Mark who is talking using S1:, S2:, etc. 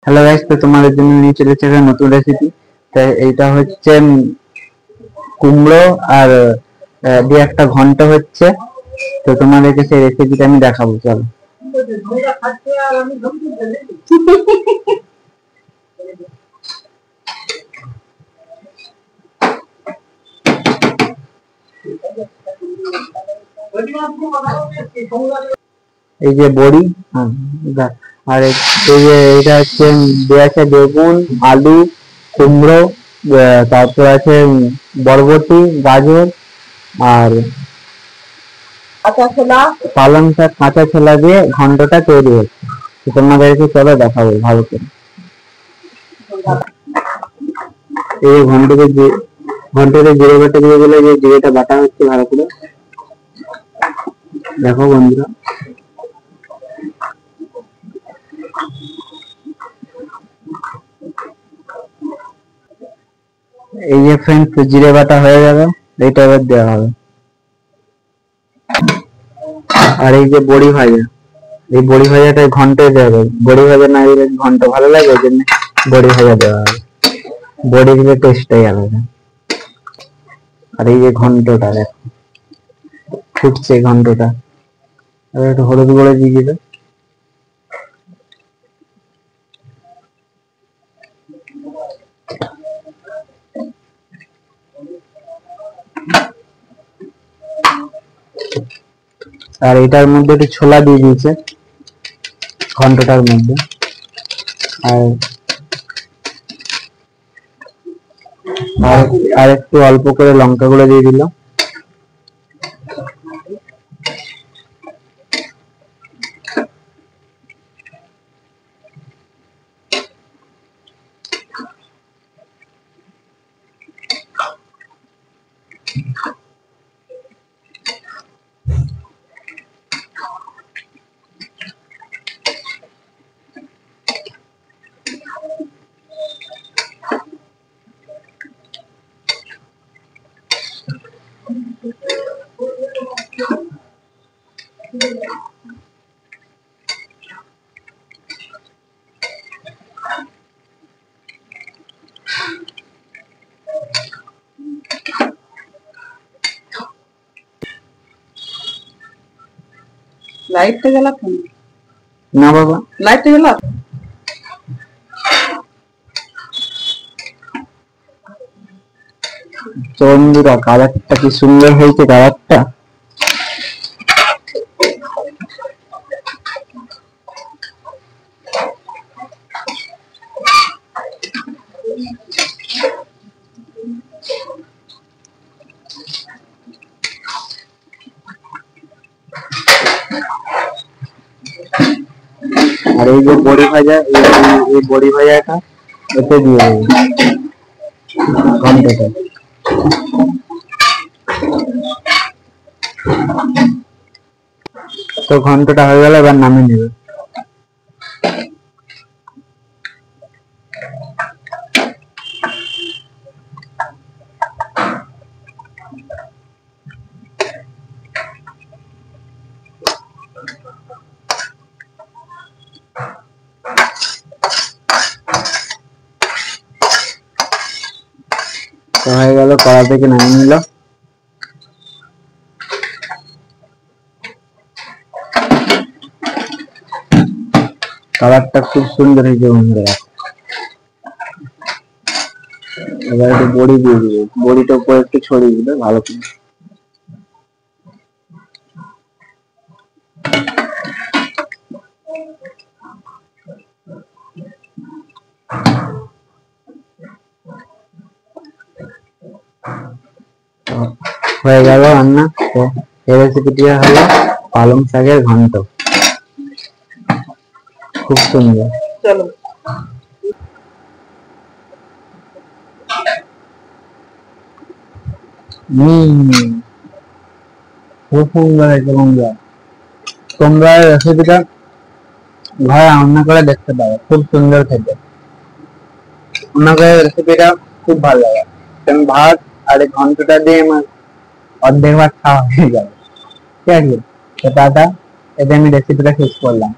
S1: Hello guys, তো তোমাদের জন্য নিয়ে চলেছে একটা নতুন রেসিপি। তাই এইটা হচ্ছে কুমড়ো আর দিয়ে একটা ঘন্ট হচ্ছে। তো তোমাদেরকে সেই রেসিপিটা আমি দেখাবো, চলো। এই যে বড়ি, হ্যাঁ, আর এই যে এটা হচ্ছে দেওয়া আছে বেগুন, আলু, কুমড়ো, তারপর আছে বরবটি, গাজর আর পালং শাক, কাঁচা ছোলা দিয়ে ঘন্টটা তৈরি হচ্ছে। তো তোমাদেরকে চলো দেখাবো ভালো করে। এই ঘন্টতে জিরে বাটা দিয়ে দিলে যে জিরেটা বাটা হচ্ছে ভালো করে, দেখো বন্ধুরা। এই যে ফ্রেন্ডস, জিরে বাটা হয়ে যাবে, এইটা এবার দেওয়া হবে। আর এই যে বড়ি ভাজা, এই বড়ি ভাজাটা ঘন্টে দেওয়া হবে। বড়ি ভাজা না দিলে ঘন্ট ভালো লাগে, ওই জন্য বড়ি ভাজা দেওয়া হবে। বড়ি দিলে টেস্টটাই আলাদা। আর এই যে ঘন্টটা দেখো ফুটছে, ঘন্টটা একটু হলুদ গুঁড়ো দিয়ে দিল। আর এটার মধ্যে একটু ছোলা দিয়ে দিয়েছে ঘন্টটার মধ্যে। আর আর একটু অল্প করে লঙ্কা গুঁড়ো দিয়ে দিল।
S2: লাইটটা জ্বালা
S1: না বাবা,
S2: লাইটটা জ্বালা।
S1: বন্ধুরা, কালারটা কি সুন্দর হয়েছে, কালারটা। আর এই যে বড়ি ভাজা, এই বড়ি ভাজাটা এতে দিয়ে দেবো ঘন্টটা। তো ঘন্টটা হয়ে গেল, এবার নামিয়ে নেবে। তো হয়ে গেল, কড়া থেকে নামিয়ে নিল। কালারটা খুব সুন্দর হয়েছে বন্ধুরা। এবার একটু বড়ি দিয়ে দিবে, বড়িটা উপরে একটু ছড়িয়ে দিবে ভালো করে। হয়ে গেল রান্না। তো এই রেসিপিটি হলো পালং শাকের ঘন্ট, খুব সুন্দর।
S2: চলো
S1: খুব সুন্দর হয়েছে বন্ধুরা। তোমরা রেসিপিটা ঘরে রান্না করে দেখতে পারো, খুব সুন্দর খেতে। আমাকে রেসিপিটা খুব ভালো লাগে। আমি ভাত আর এই ঘন্টটা দিয়ে আমার অর্ধেক ভাত খাওয়া হয়ে যাবে। ঠিক আছে, তো টাটা। এতে আমি রেসিপিটা শেষ করলাম।